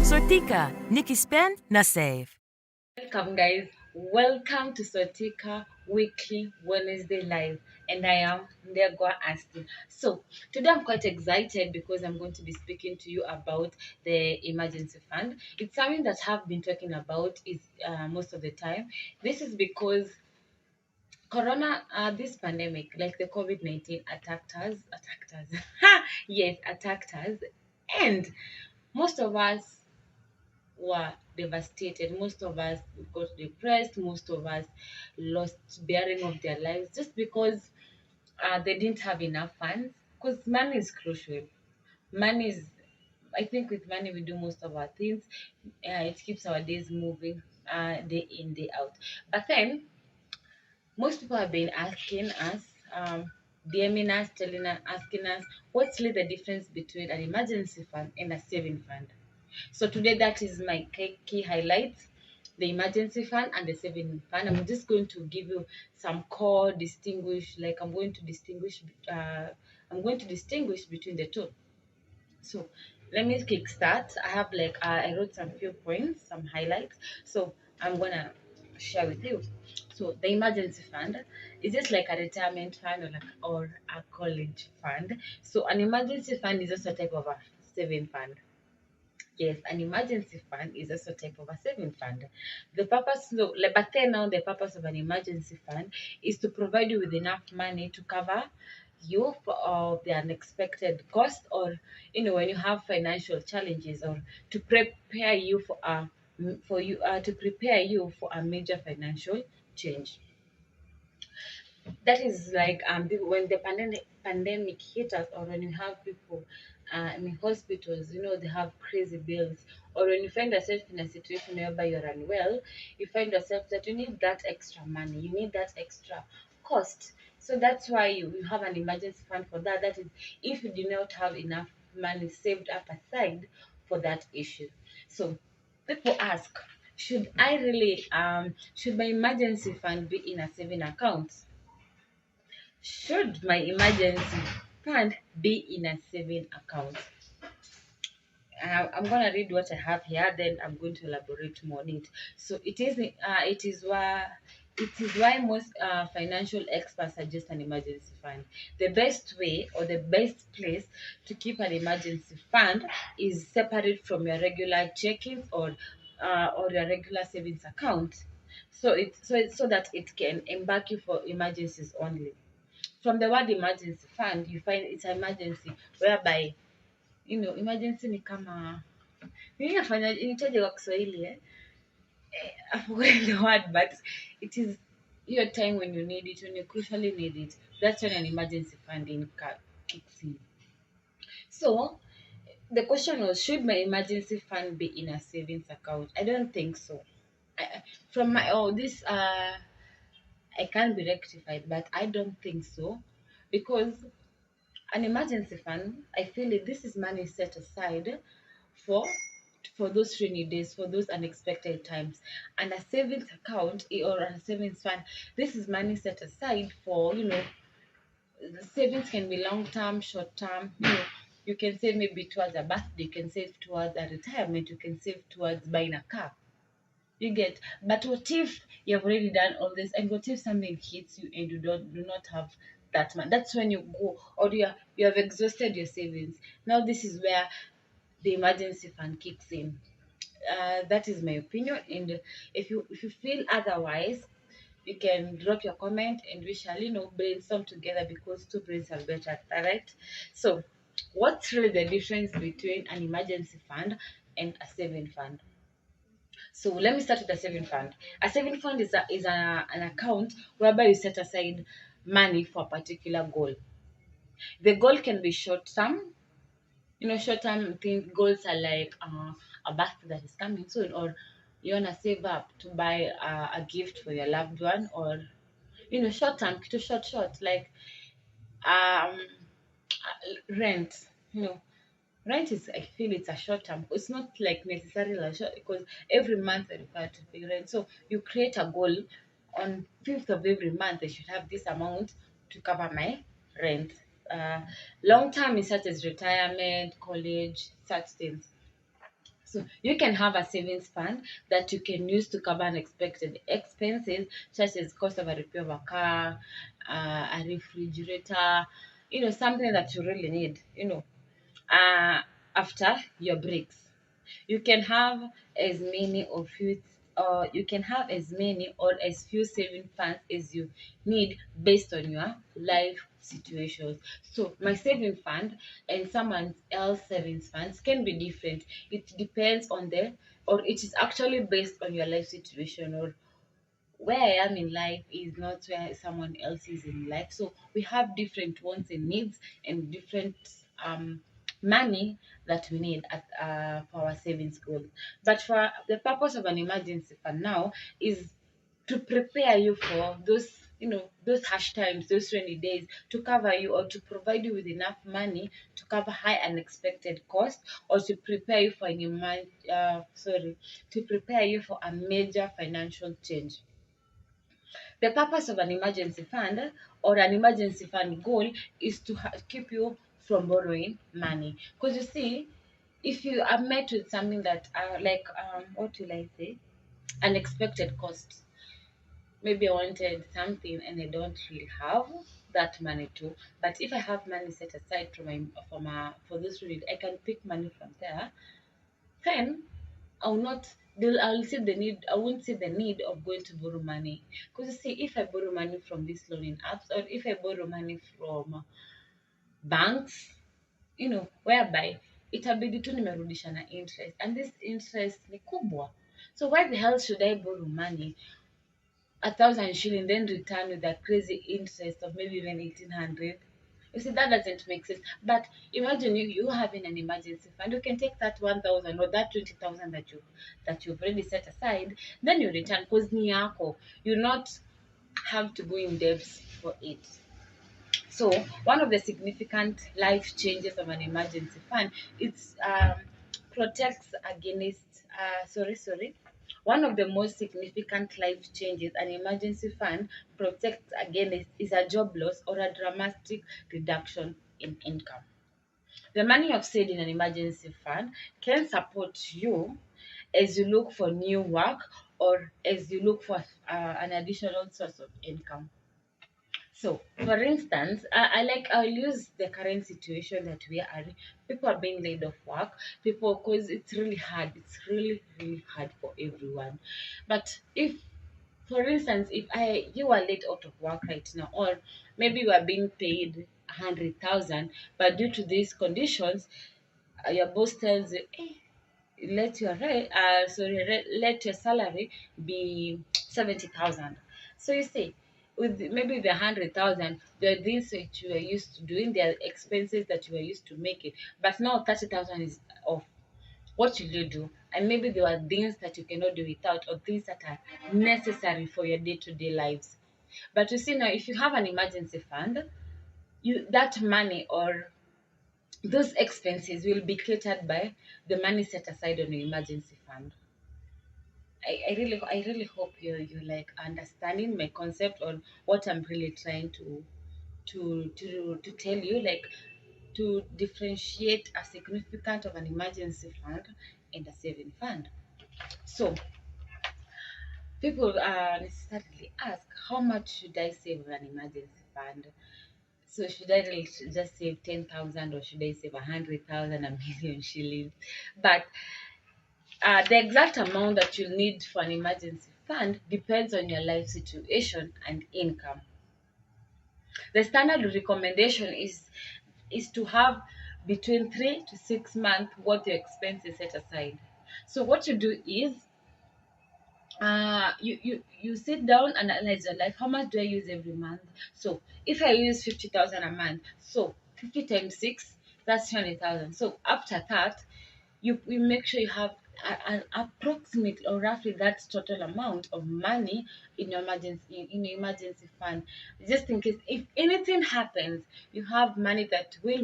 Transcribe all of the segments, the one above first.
Sortika, Nikki Spend na Save. Welcome, guys. Welcome to Sotika Weekly Wednesday Live, and I am Ndegwa Asti. So, today I'm quite excited because I'm going to be speaking to you about the emergency fund. It's something that I've been talking about is most of the time. This is because Corona, this pandemic, like the COVID-19, attacked us. Yes, attacked us, and most of us were devastated. Most of us got depressed. Most of us lost bearing of their lives just because they didn't have enough funds. Because money is crucial. Money is, I think, with money we do most of our things. It keeps our days moving, day in, day out. But then most people have been asking us, DMing us, telling us, asking us, what's really the difference between an emergency fund and a saving fund? So today that is my key highlights, the emergency fund and the saving fund. I'm just going to give you some core distinguish, like I'm going to distinguish between the two. So let me kickstart. I have I wrote some few points, some highlights. So I'm gonna share with you. So the emergency fund is just like a retirement fund or a college fund. So an emergency fund is also a type of a saving fund. Yes, an emergency fund is also a type of a saving fund. The purpose, no, but then now the purpose of an emergency fund is to provide you with enough money to cover you for the unexpected cost, or when you have financial challenges, or to prepare you for a major financial change. That is like when the pandemic hit us, or when you have people in hospitals, they have crazy bills, or when you find yourself in a situation whereby you're unwell, you find yourself that you need that extra money, you need that extra cost. So that's why you have an emergency fund for that. That is, if you do not have enough money saved up aside for that issue. So people ask, should my emergency fund be in a saving account? Should my emergency fund be in a saving account? I'm gonna read what I have here, then I'm going to elaborate more on it. So it is why most financial experts suggest an emergency fund. The best way, or the best place to keep an emergency fund is separate from your regular check-ins, or your regular savings account. So that it can embark you for emergencies only. From the word emergency fund, you find it's an emergency whereby emergency ni kama nini nafanya initaje kwa Kiswahili I forgot the word, but it is your time when you need it, when you crucially need it. That's when an emergency funding kicks in. So the question was, should my emergency fund be in a savings account? I don't think so. From my this I can't be rectified, but I don't think so, because an emergency fund, I feel it, this is money set aside for those rainy days, for those unexpected times. And a savings account, or a savings fund, this is money set aside for, the savings can be long term, short term. You can save maybe towards a birthday, you can save towards a retirement, you can save towards buying a car. You get, but what if you have already done all this, and what if something hits you and you do not have that money? That's when you go, or you have exhausted your savings. Now this is where the emergency fund kicks in. That is my opinion, and if you feel otherwise, you can drop your comment, and we shall brainstorm together, because two brains are better. All right. So, what's really the difference between an emergency fund and a saving fund? So let me start with a saving fund. A saving fund is an account whereby you set aside money for a particular goal. The goal can be short term. Short term things goals are like a birthday that is coming soon, or you wanna save up to buy a gift for your loved one, or short term to short like um rent. Rent is, I feel, it's a short term. It's not like necessarily a short, because every month I require to pay rent. So you create a goal, on 5th of every month I should have this amount to cover my rent. long term is such as retirement, college, such things. So you can have a savings fund that you can use to cover unexpected expenses such as cost of a repair of a car, a refrigerator, something that you really need, uh, after your breaks. You can have as many of you you can have as many or as few saving funds as you need based on your life situations. So my saving fund and someone else savings funds can be different. It depends on the or it is actually based on your life situation, or where I am in life is not where someone else is in life. So we have different wants and needs and different money that we need for our savings goals. But for the purpose of an emergency fund now is to prepare you for those harsh times, those rainy days, to cover you or to provide you with enough money to cover high unexpected costs, or to prepare you for to prepare you for a major financial change. The purpose of an emergency fund or an emergency fund goal is to keep you from borrowing money. Because you see, if you are met with something that like what will I say, unexpected costs. Maybe I wanted something and I don't really have that money too. But if I have money set aside for this read, I can pick money from there. Then I'll not I'll see the need I won't see the need of going to borrow money. Because you see, if I borrow money from these loaning apps, or if I borrow money from banks, whereby itabidi tu nimerudisha na interest, and this interest ni kubwa. So why the hell should I borrow money 1,000 shilling then return with a crazy interest of maybe even 1,800? You see, that doesn't make sense. But imagine you having an emergency fund. You can take that 1,000 or that 20,000 that you've already set aside, then you return because ni yako. You not have to go in debt for it. So one of the significant life changes of an emergency fund, it's protects against sorry. One of the most significant life changes an emergency fund protects against is a job loss or a dramatic reduction in income. The money you've saved in an emergency fund can support you as you look for new work or as you look for an additional source of income. So, for instance, I'll use the current situation that we are in. People are being laid off work. People, because it's really hard. It's really really hard for everyone. But if, for instance, if you are laid out of work right now, or maybe you are being paid 100,000, but due to these conditions, your boss tells you, hey, let your salary be 70,000. So you see, with maybe the 100,000, there are things that you are used to doing, there are expenses that you are used to making, but now 30,000 is off. What should you do? And maybe there are things that you cannot do without, or things that are necessary for your day-to-day lives. But you see, now if you have an emergency fund, you that money or those expenses will be catered by the money set aside on your emergency fund. I really hope you like understanding my concept on what I'm really trying to tell you, like to differentiate a significant of an emergency fund and a saving fund. So people necessarily ask, how much should I save in an emergency fund? So should I really just save 10,000, or should I save 100,000, a million shillings? But the exact amount that you need for an emergency fund depends on your life situation and income. The standard recommendation is to have between 3 to 6 months worth of expenses set aside. So what you do is you sit down and analyze your life. How much do I use every month? So if I use 50,000 a month, so 50 times 6, that's 20,000. So after that, you make sure you have an approximate or roughly that total amount of money in your emergency fund, just in case if anything happens. You have money that will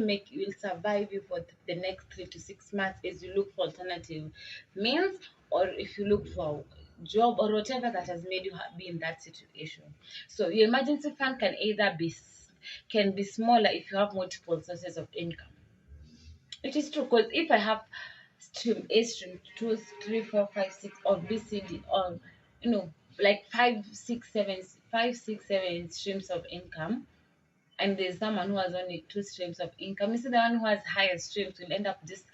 survive you for the next 3 to 6 months as you look for alternative means, or if you look for job or whatever that has made you be in that situation. So your emergency fund can either be can be smaller if you have multiple sources of income. It is true, because if I have stream A, stream 2, 3, 4, 5, 6, or B, C, D, or like 5, 6, 7 streams of income, and there's someone who has only 2 streams of income, you see the one who has higher streams will end up just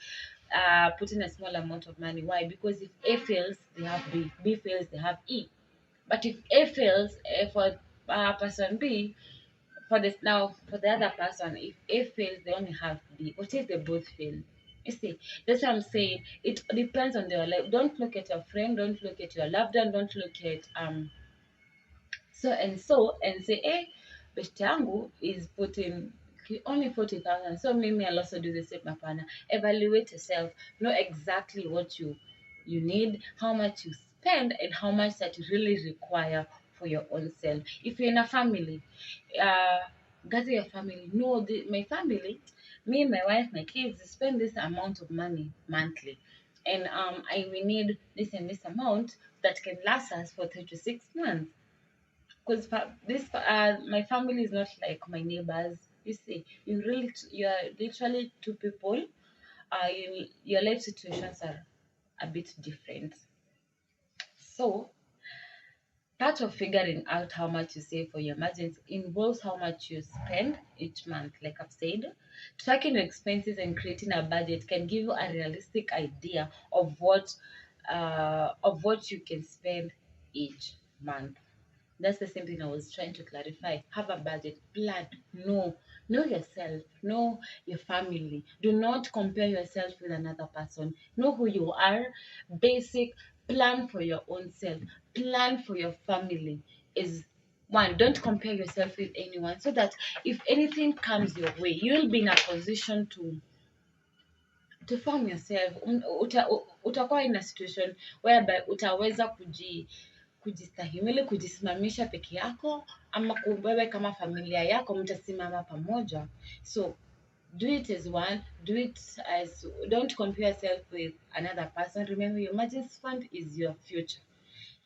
putting a small amount of money. Why? Because if A fails, they have B. B fails, they have E. But if A fails, for person B, for the other person, if A fails, they only have B. What if they both fail? You see, that's what I'm saying. It depends on their life. Don't look at your friend. Don't look at your loved one. Don't look at so and say, hey, best yangu is putting only 40,000. So maybe I'll also do the same. Hapana. Evaluate yourself. Know exactly what you need, how much you spend, and how much that you really require for your own self. If you're in a family, uh, gather your family. No, my family, me, my wife, my kids spend this amount of money monthly, and I will need this and this amount that can last us for 36 months, because this my family is not like my neighbors. You see, you are literally two people. Your life situations are a bit different. So part of figuring out how much you save for your emergency involves how much you spend each month. Like I've said, tracking your expenses and creating a budget can give you a realistic idea of what you can spend each month. That's the same thing I was trying to clarify. Have a budget, plan, know yourself, know your family. Do not compare yourself with another person. Know who you are. Basic plan for your own self. Plan for your family is one. Don't compare yourself with anyone, so that if anything comes your way, you'll be in a position to farm yourself. Utakuwa in a situation whereby utaweza kujistahimili, kujisimamisha peke yako, ama wewe kama familia yako mtasimama pamoja. So do it as one, don't compare yourself with another person. Remember, your emergency fund is your future.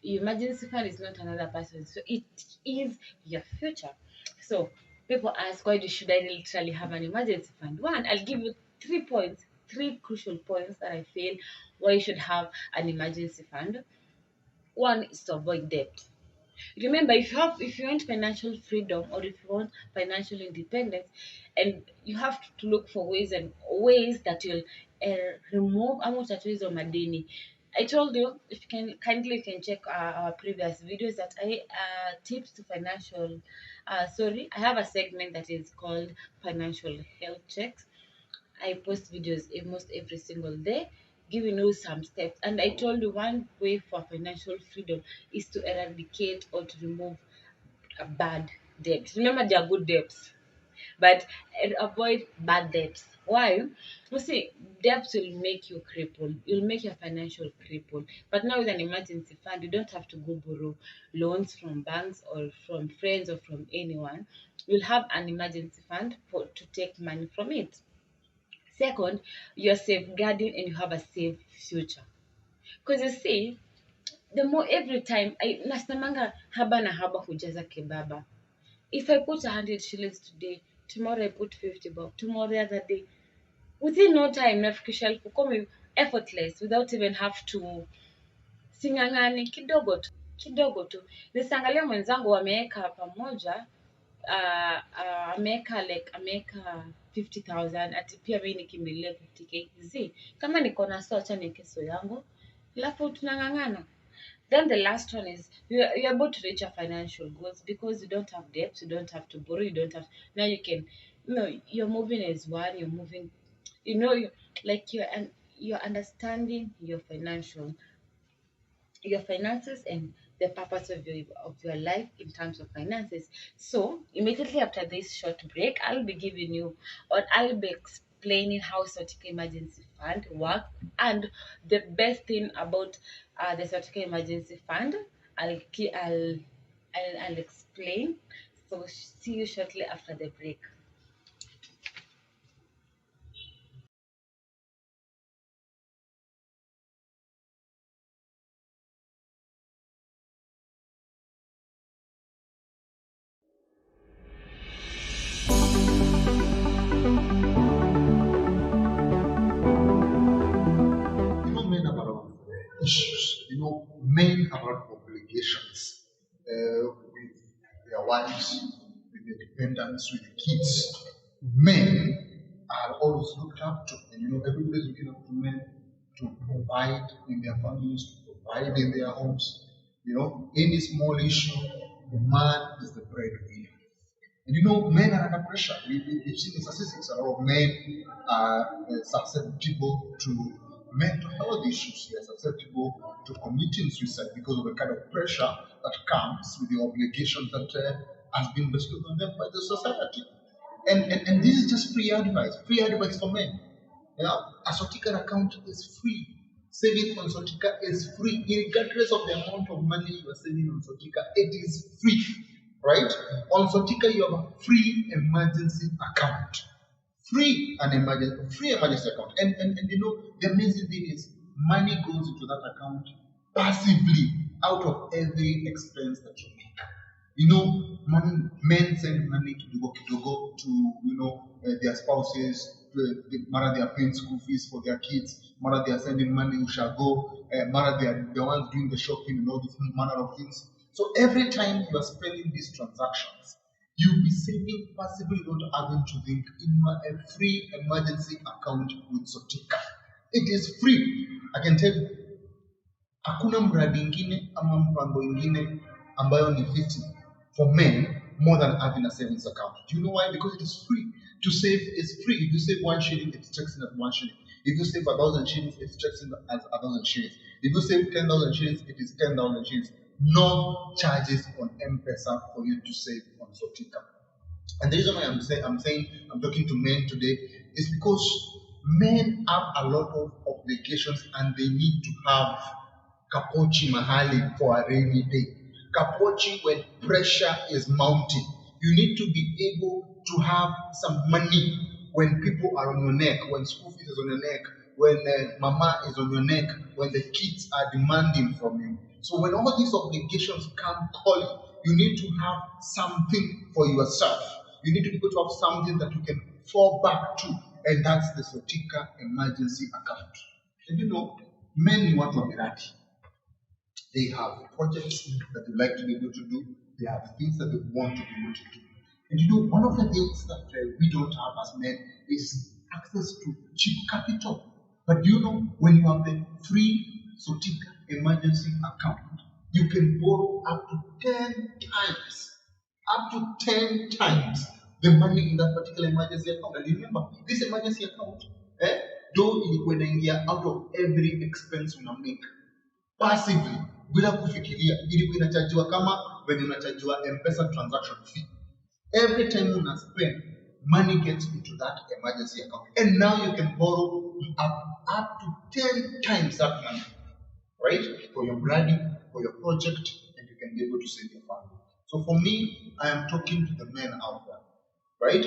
Your emergency fund is not another person, so it is your future. So people ask, why should I literally have an emergency fund? One, I'll give you 3 points, 3 crucial points that I feel why you should have an emergency fund. One is to avoid debt. Remember, if you want financial freedom, or if you want financial independence, and you have to look for ways that you'll remove amortizo madeni. I told you, if you can kindly, you can check our previous videos that I tips to financial. I have a segment that is called financial health checks. I post videos almost every single day, giving you some steps. And I told you one way for financial freedom is to eradicate or to remove a bad debt. Remember, there are good debts, but avoid bad debts. Why? You see, debt will make you crippled. It will make your financial crippled. But now with an emergency fund, you don't have to go borrow loans from banks or from friends or from anyone. You'll have an emergency fund to take money from it. Second, you're safeguarding and you have a safe future. Because you see, the more every time I nasemanga haba na haba hujaza kebaba. If I put 100 shillings today, tomorrow I put 50 bob, tomorrow the other day, within no time nafikisha elfu kumi effortless, without even have to singangani kidogo tu. Nisangalia mwenzangu wameweka pamoja, ameweka 50,000, ati pia mimi nikimbilie 50k. Kama niko na so, acha niweke so yangu, alafu tunang'ang'ana. Then the last one is you're able to reach your financial goals because you don't have debts, you don't have to borrow, you don't have, now you can, you're moving as one, you're moving, like you're understanding your finances and the purpose of your life in terms of finances. So immediately after this short break, I'll be giving you, or I'll be explaining how Sautika Emergency Fund works, and the best thing about the Sautika Emergency Fund. I'll explain. So see you shortly after the break. men have had obligations with their wives, with their dependents, with the kids. Men are always looked up to, and everybody's looking up to men to provide in their families, to provide in their homes. Any small issue, the man is the breadwinner. And men are under pressure. We've seen in statistics a lot of men are susceptible to mental health issues. They're susceptible to committing suicide because of the kind of pressure that comes with the obligation that has been bestowed on them by the society. And this is just free advice for men. A Sotika account is free. Saving on Sotika is free, regardless of the amount of money you are saving on Sotika. It is free, right? On Sotika, you have a free emergency account, free emergency account, and the amazing thing is money goes into that account passively out of every expense that you make. Men send money kidogo to their spouses. Mara they are paying school fees for their kids. Mara they are sending money ushago. Mara they are the ones doing the shopping and all these manner of things. So every time you are spending these transactions, you'll be saving passively without having to think in a free emergency account with Sotika. It is free. I can tell you, hakuna mradi ingine ama mpango ingine ambayo ni fiti for men more than having a savings account. Do you know why? Because it is free. To save is free. If you save 1 shilling, it checks in at 1 shilling. If you save 1,000 shillings, it checks in as 1,000 shillings. If you save 10,000 shillings, it is 10,000 shillings. No charges on M-Pesa for you to save on Sotika. And the reason why I'm talking to men today is because men have a lot of obligations and they need to have kapochi mahali for a rainy day. Kapochi when pressure is mounting. You need to be able to have some money when people are on your neck, when school fees is on your neck, when mama is on your neck, when the kids are demanding from you. So when all these obligations come calling, you need to have something for yourself. You need to be able to have something that you can fall back to, and that's the Sotika emergency account. And men in what mirati. They have projects that they like to be able to do. They have things that they want to be able to do. And one of the things that we don't have as men is access to cheap capital. But when you have the free Sotika emergency account, you can borrow up to 10 times the money in that particular emergency account. And remember, this emergency account, though ilikuwa inaingia out of every expense una make passively bila kufikiria, ilikuwa inachajiwa kama venye unachajiwa M-Pesa transaction fee. Every time you spend, money gets into that emergency account, and now you can borrow up to 10 times that money, right? For your branding, for your project, and you can be able to save your family. So for me, I am talking to the men out there, right?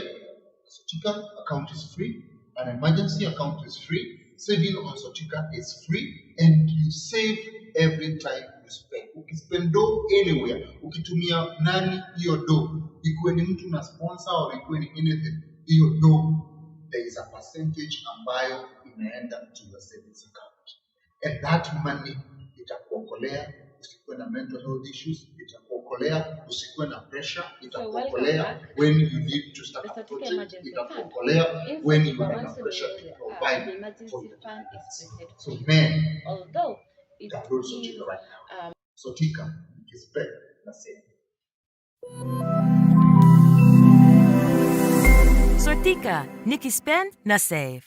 Sotika account is free, an emergency account is free, saving on Sotika is free, and you save every time you spend. Ukispend do anywhere, ukitumia nani hiyo do, ikuwe ni mtu na sponsor or ikuwe ni anything, hiyo do, there is a percentage ambayo inaenda to your savings account. And that money itakuokolea usikuwe na mental health issues, itakuokolea usikuwe na pressure, itakuokolea when you need to start a project, itakuokolea when you are under pressure to provide for your family. So men, although it download Sotika right now. Sotika is better than same. Sotika, nikispen na save.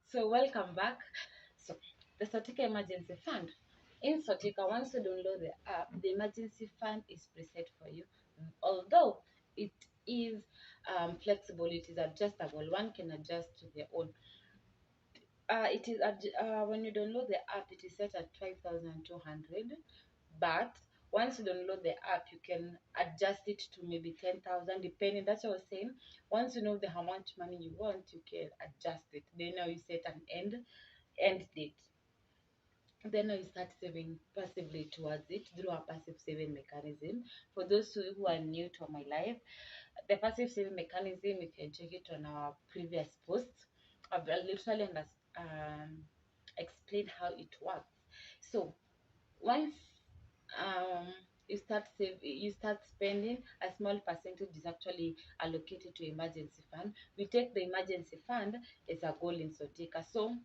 So welcome back. So the Sotika Emergency Fund. In Sotika, once you download the app, the emergency fund is preset for you. Although it is flexible, it is adjustable. One can adjust to their own. It is when you download the app, it is set at 5,200. But once you download the app, you can adjust it to maybe 10,000, depending. That's what I was saying. Once you know how much money you want, you can adjust it. Then now you set an end date. then you start saving passively towards it through a passive saving mechanism. For those who are new to my life, the passive saving mechanism, you can check it on our previous posts. I've literally explained how it works. So once um, you start spending, a small percentage is actually allocated to emergency fund. We take the emergency fund as a goal in Sotika, so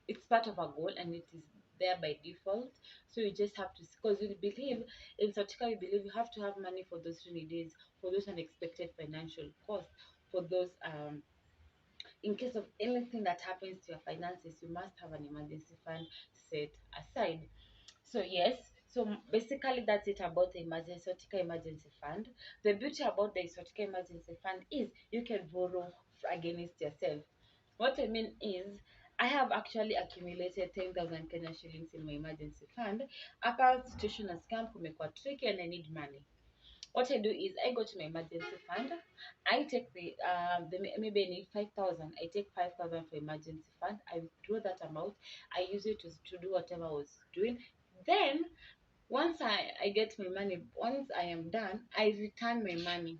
it's part of a goal and it is there by default. So you just have to, because we believe in Sotika, we believe you have to have money for those rainy days, for those unexpected financial costs, for those in case of anything that happens to your finances, you must have an emergency fund set aside. So yes, so basically that's it about the emergency Sotica emergency fund. The beauty about the Sotica emergency fund is you can borrow against yourself. What I mean is, I have actually accumulated 10,000 Kenya shillings in my emergency fund. Hapa situation has come, kumekuwa tricky and I need money. What I do is I go to my emergency fund. I take maybe I need 5,000. I take 5,000 for emergency fund. I withdraw that amount. I use it to do whatever I was doing. Then once I get my money, once I am done, I return my money.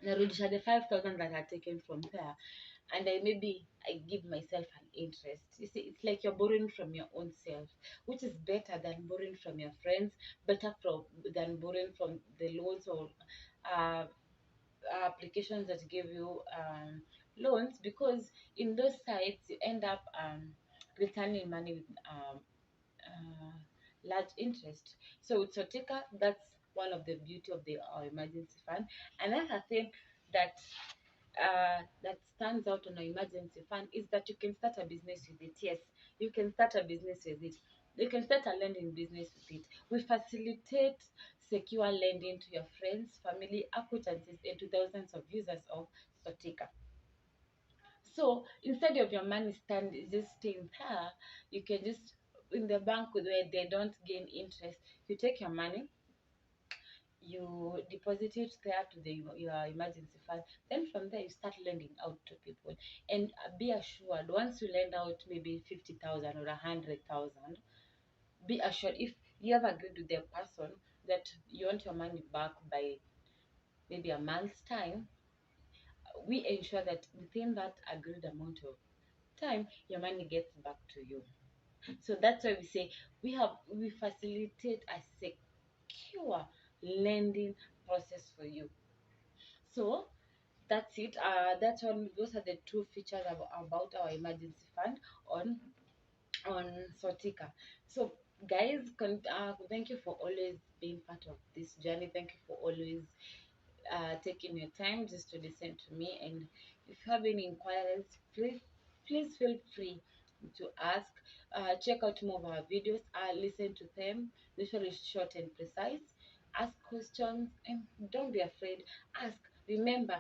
Narudisha the 5,000 that I taken from there, and I give myself an interest. You see, it's like you're borrowing from your own self, which is better than borrowing from your friends, better than borrowing from the loans or uh, applications that give you loans, because in those sites you end up returning money with large interest. So with Sotika, that's one of the beauty of the emergency fund. Another thing that that stands out on our emergency fund is that you can start a business with it. Yes, you can start a business with it. You can start a lending business with it. We facilitate secure lending to your friends, family, acquaintances, and to thousands of users of Sotika. So instead of your money just staying there, you can just in the bank where they don't gain interest. You take your money, you deposit it there to your emergency fund. Then from there you start lending out to people. And be assured, once you lend out maybe 50,000 or 100,000, be assured if you have agreed with the person that you want your money back by maybe a month's time, we ensure that within that agreed amount of time your money gets back to you. So that's why we say we facilitate a secure lending process for you. So that's it. That's one. Those are the two features about our emergency fund on Sotika. So guys, thank you for always being part of this journey. Thank you for always taking your time just to listen to me. And if you have any inquiries, please feel free to ask. Check out more of our videos. Listen to them. Usually short and precise. Ask questions and don't be afraid. Ask. Remember,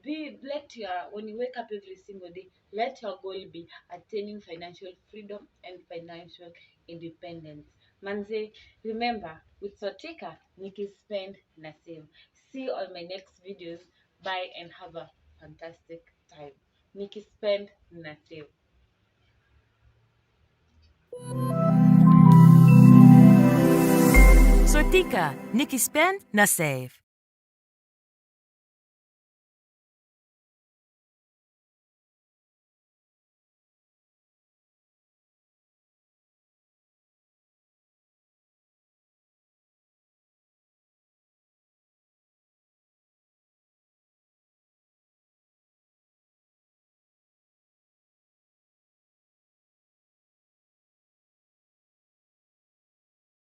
be let your when you wake up every single day, let your goal be attaining financial freedom and financial independence. Manze, remember, with Sotika, Nikki spend na save. See you on my next videos. Bye and have a fantastic time. Nikki spend na save. Sortika, Nikki Spend na Save.